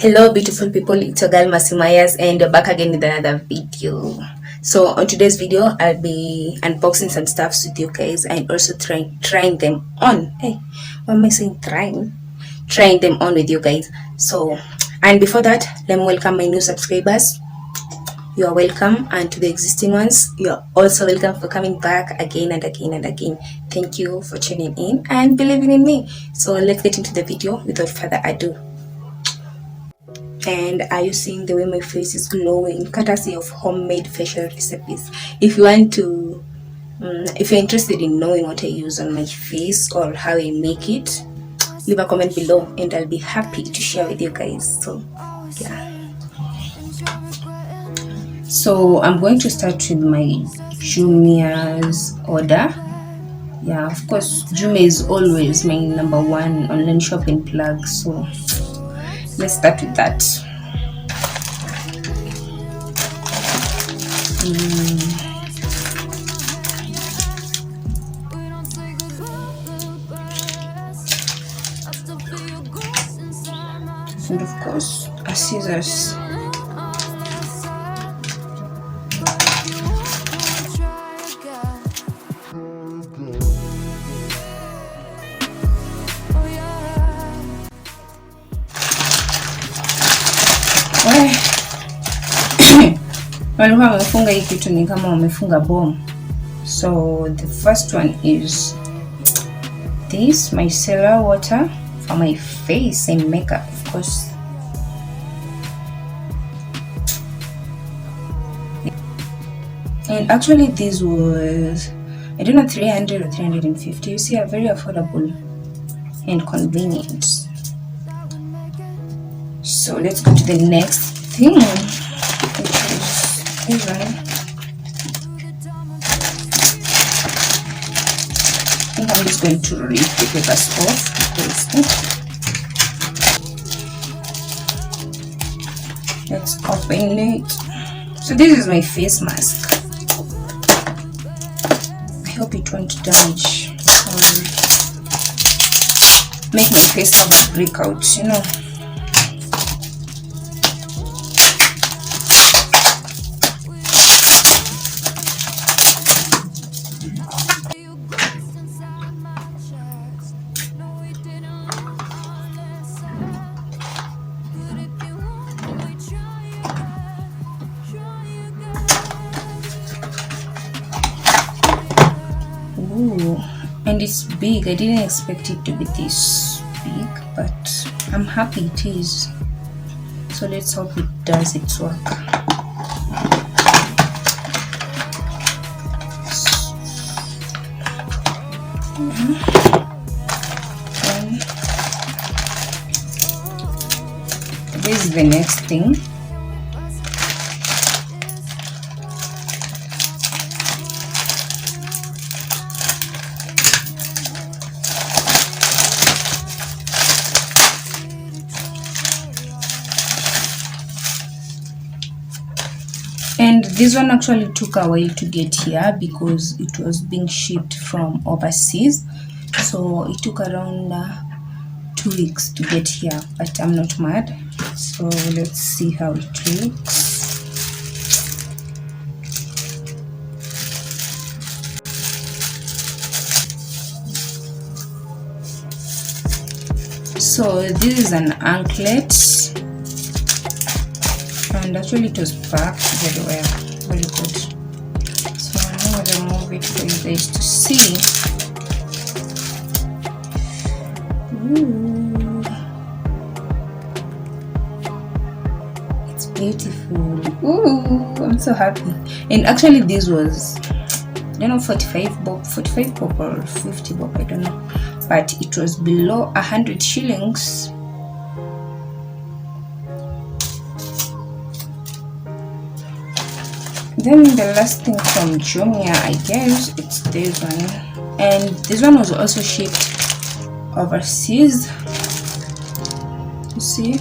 Hello beautiful people, it's your girl Mercy Myers and we're back again with another video. So on today's video I'll be unboxing some stuffs with you guys and also trying them on. Hey, what am I saying? Trying them on with you guys. So, and before that, let me welcome my new subscribers. You are welcome, and to the existing ones, you are also welcome for coming back again and again and again. Thank you for tuning in and believing in me. So let's get into the video without further ado. And are you seeing the way my face is glowing, courtesy of homemade facial recipes? If you want to if you're interested in knowing what I use on my face or how I make it, leave a comment below and I'll be happy to share with you guys. So yeah, so I'm going to start with my Jumia's order. Yeah, of course, Jumia is always my number one online shopping plug, so let's start with that. And of course, a scissors. Walikuwa wamefunga hii kitu ni kama wamefunga bomb. So the first one is this micellar water for my face and makeup, of course. And actually this was, I don't know, 300 or 350. You see, are very affordable and convenient. So let's go to the next thing, which is this one. I think I'm just going to rip the papers off because let's open it. So this is my face mask. I hope it won't damage or make my face have a breakout, you know. Ooh, and it's big. I didn't expect it to be this big, but I'm happy it is. So let's hope it does its work. This is the next thing. And this one actually took a while to get here because it was being shipped from overseas. So it took around 2 weeks to get here, but I'm not mad. So let's see how it looks. So this is an anklet. And actually it was packed very well, very good. So I'm going to remove it for you guys to see. Ooh. It's beautiful. Ooh, I'm so happy. And actually this was, I don't know, 45 bob or 50 bob, I don't know. But it was below 100 shillings. Then the last thing from Jumia, I guess, it's this one. And this one was also shipped overseas. You see?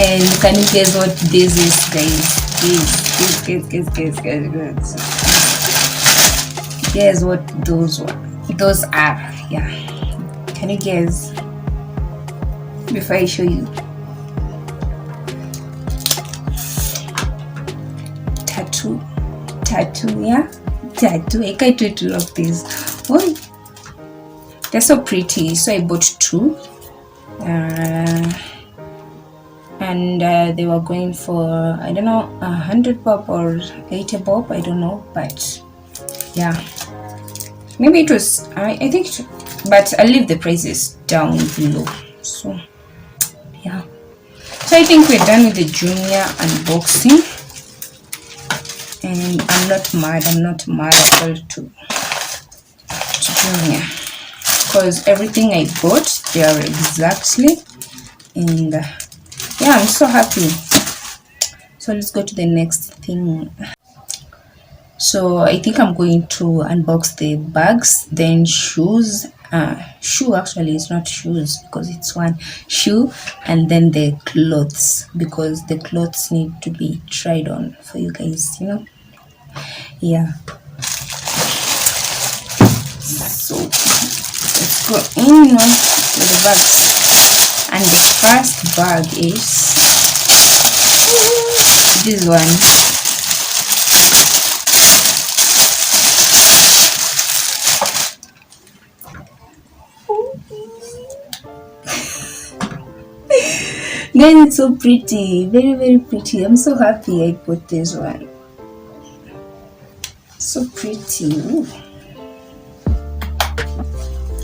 And can you guess what this is, guys? Guess what those were. those are, yeah. Can you guess before I show you? Tattoo, yeah, tattoo. I can't do two of these. Oh, they're so pretty. So I bought two, and they were going for, I don't know, 100 bob or 80 bob, I don't know, but yeah, maybe it was, I think, but I'll leave the prices down below. So yeah, so I think we're done with the junior unboxing, and I'm not mad at all to junior, because everything I bought, they are exactly, and yeah, I'm so happy. So let's go to the next thing. So I think I'm going to unbox the bags, then shoes. Shoe, actually it's not shoes because it's one shoe, and then the clothes, because the clothes need to be tried on for you guys, you know. Yeah, so let's go in with the bags. And the first bag is this one. Guys, it's so pretty, very, very pretty. I'm so happy I bought this one. So pretty. Ooh.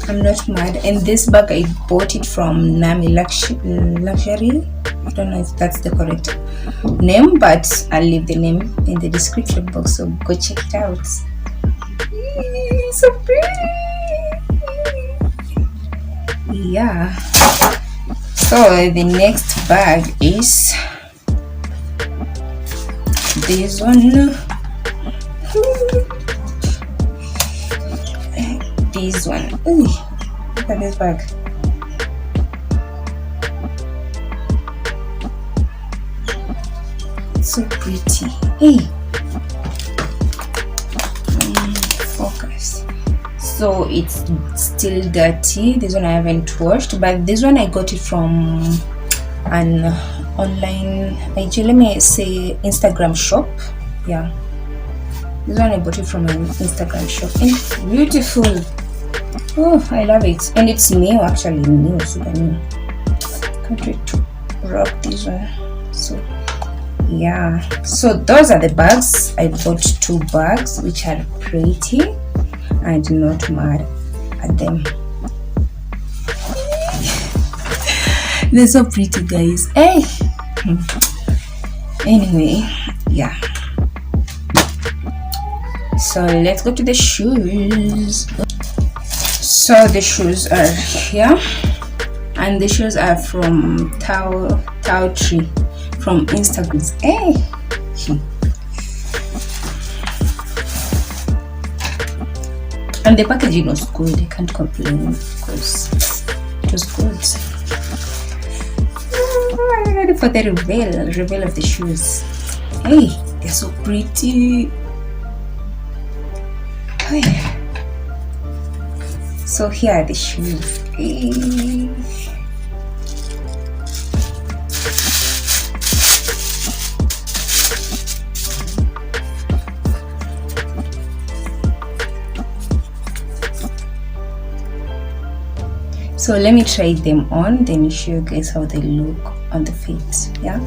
I'm not mad. And this bag, I bought it from Nami Luxury. I don't know if that's the correct name, but I'll leave the name in the description box, so go check it out. So pretty. Yeah. So the next bag is this one. This one. Ooh, look at this bag. It's so pretty. Hey, focus. So it's still dirty. This one I haven't washed, but this one I got it from an online, let me say, Instagram shop. Yeah, this one I bought it from an Instagram shop, and it's beautiful. Oh, I love it, and it's new, actually new, super new. Can't wait to rock this one. So yeah, so those are the bags. I bought two bags which are pretty and not mad at them. They're so pretty, guys. Hey, anyway, yeah, so let's go to the shoes. So the shoes are here, and the shoes are from Tao Tree from Instagram. Hey, and the packaging was good. I can't complain because it was good. I'm ready for the reveal of the shoes. Hey, they're so pretty. Hey. So here are the shoes. So let me try them on, then show you guys how they look on the feet. Yeah,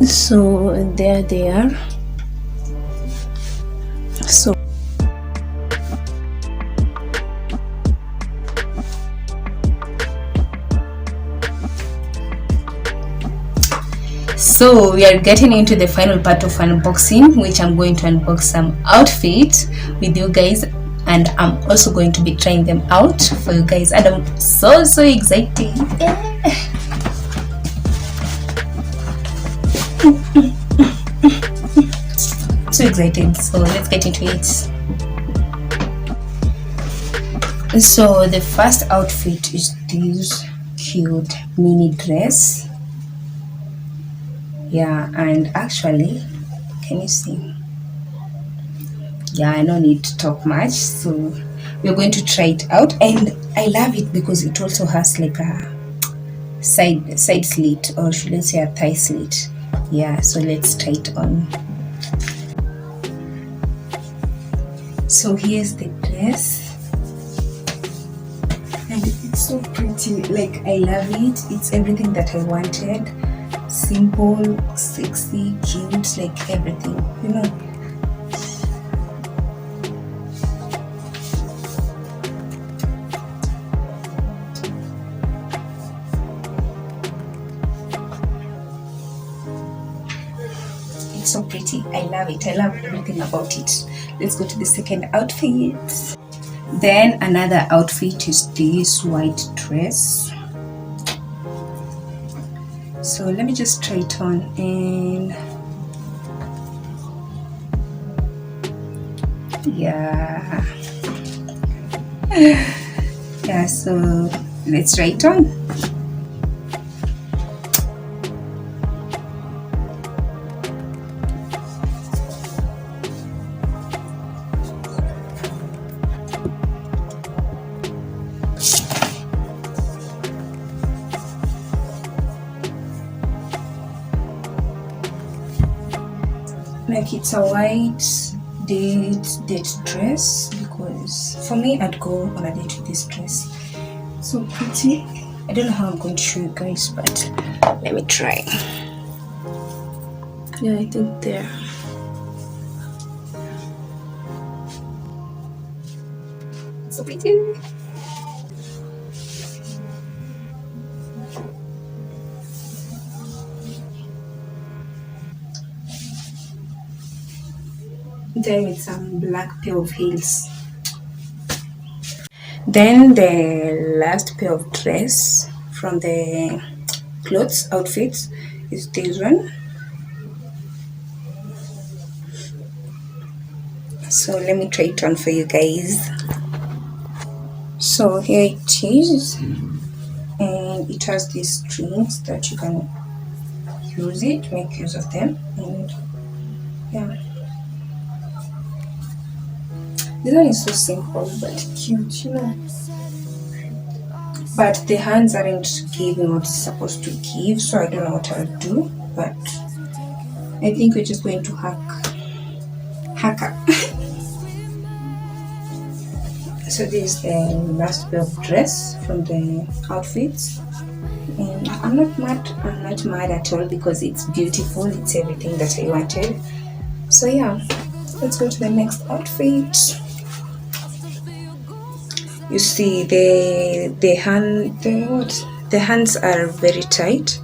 so there they are. So we are getting into the final part of unboxing, which I'm going to unbox some outfits with you guys, and I'm also going to be trying them out for you guys, and I'm so excited. So excited. So let's get into it. So the first outfit is this cute mini dress. Yeah, and actually, can you see? Yeah, I don't need to talk much, so we're going to try it out. And I love it because it also has like a side slit, or should I say a thigh slit. Yeah, so let's try it on. So here's the dress, and it's so pretty. Like, I love it. It's everything that I wanted. Simple, sexy, cute, like everything, you know. It's so pretty. I love it. I love everything about it. Let's go to the second outfit. Then another outfit is this white dress. So let me just try it on. And yeah. Yeah, so let's try it on. Like, it's a white date dress, because for me, I'd go on a date with this dress. So pretty. I don't know how I'm going to show you guys, but let me try. Yeah, I think there. So pretty. Then with some black pair of heels. Then the last pair of dress from the clothes outfits is this one. So let me try it on for you guys. So here it is, and it has these strings that you can make use of them. And yeah, this one is so simple but cute, you know. But the hands aren't giving what it's supposed to give, so I don't know what I'll do. But I think we're just going to hack up. So this is the last pair of dress from the outfits. And I'm not mad at all, because it's beautiful. It's everything that I wanted. So yeah, let's go to the next outfit. You see the hands are very tight,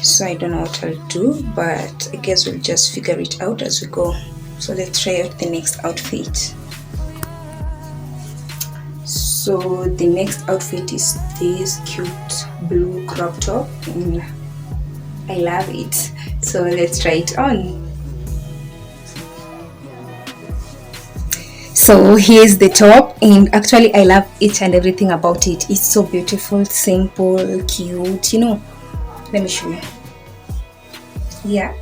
so I don't know what I'll do, but I guess we'll just figure it out as we go. So let's try out the next outfit. So the next outfit is this cute blue crop top, and I love it. So let's try it on. So here's the top, and actually I love each and everything about it. It's so beautiful, simple, cute, you know. Let me show you. Yeah.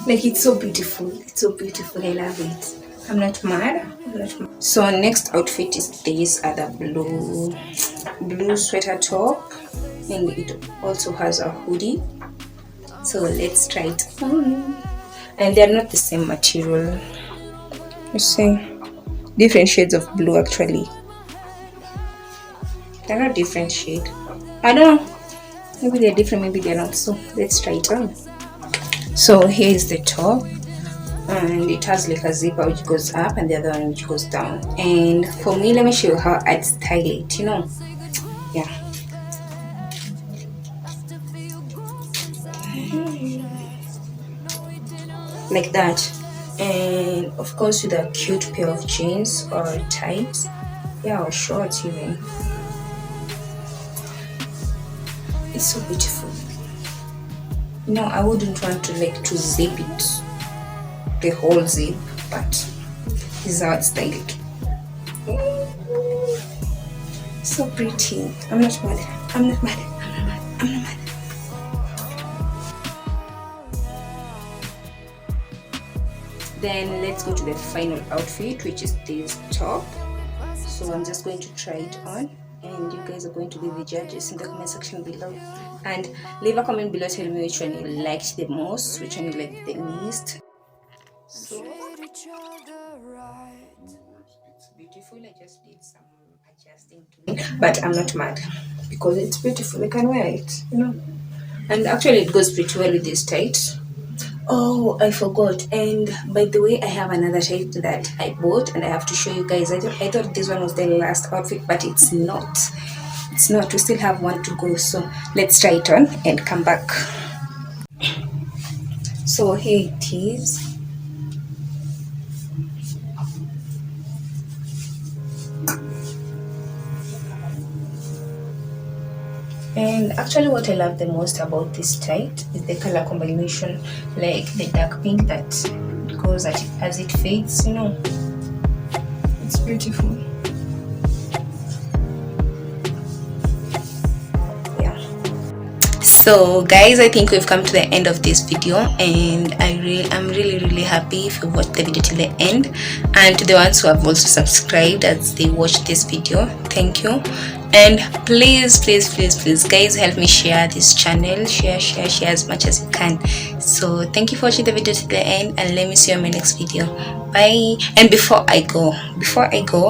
Like, it's so beautiful. It's so beautiful. I love it. I'm not mad. So next outfit is this other blue sweater top, and it also has a hoodie. So let's try it on. And they're not the same material. You see, different shades of blue actually. They're not different shade. I don't know. Maybe they're different, maybe they're not. So let's try it on. So here is the top, and it has like a zipper which goes up and the other one which goes down. And for me, let me show you how I'd style it, you know. Yeah. Like that. And of course with a cute pair of jeans or tights. Yeah, or shorts even. It's so beautiful. You know, I wouldn't want to zip it, the whole zip, but this is how it's styled. So pretty. I'm not mad. Then let's go to the final outfit, which is this top. So I'm just going to try it on, and you guys are going to be the judges in the comment section below. And leave a comment below, tell me which one you liked the most, which one you liked the least. So it's beautiful. I just did some adjusting to it, but I'm not mad because it's beautiful. I can wear it, you know. And actually it goes pretty well with this tight. Oh, I forgot. And by the way, I have another tight that I bought and I have to show you guys. I thought this one was the last outfit, but it's not. It's not. We still have one to go. So let's try it on and come back. So here it is. And actually what I love the most about this tight is the color combination, like the dark pink that goes as it fades, you know. It's beautiful. Yeah. So guys, I think we've come to the end of this video, and I'm really happy if you watched the video till the end, and to the ones who have also subscribed as they watched this video, thank you. And please guys, help me share this channel, share as much as you can. So thank you for watching the video to the end, and let me see you in my next video. Bye. And before I go,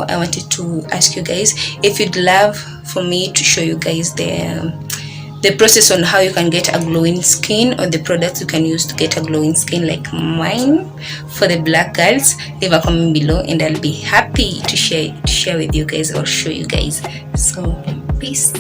I wanted to ask you guys if you'd love for me to show you guys the process on how you can get a glowing skin, or the products you can use to get a glowing skin like mine for the black girls. Leave a comment below and I'll be happy to share with you guys or show you guys. So peace.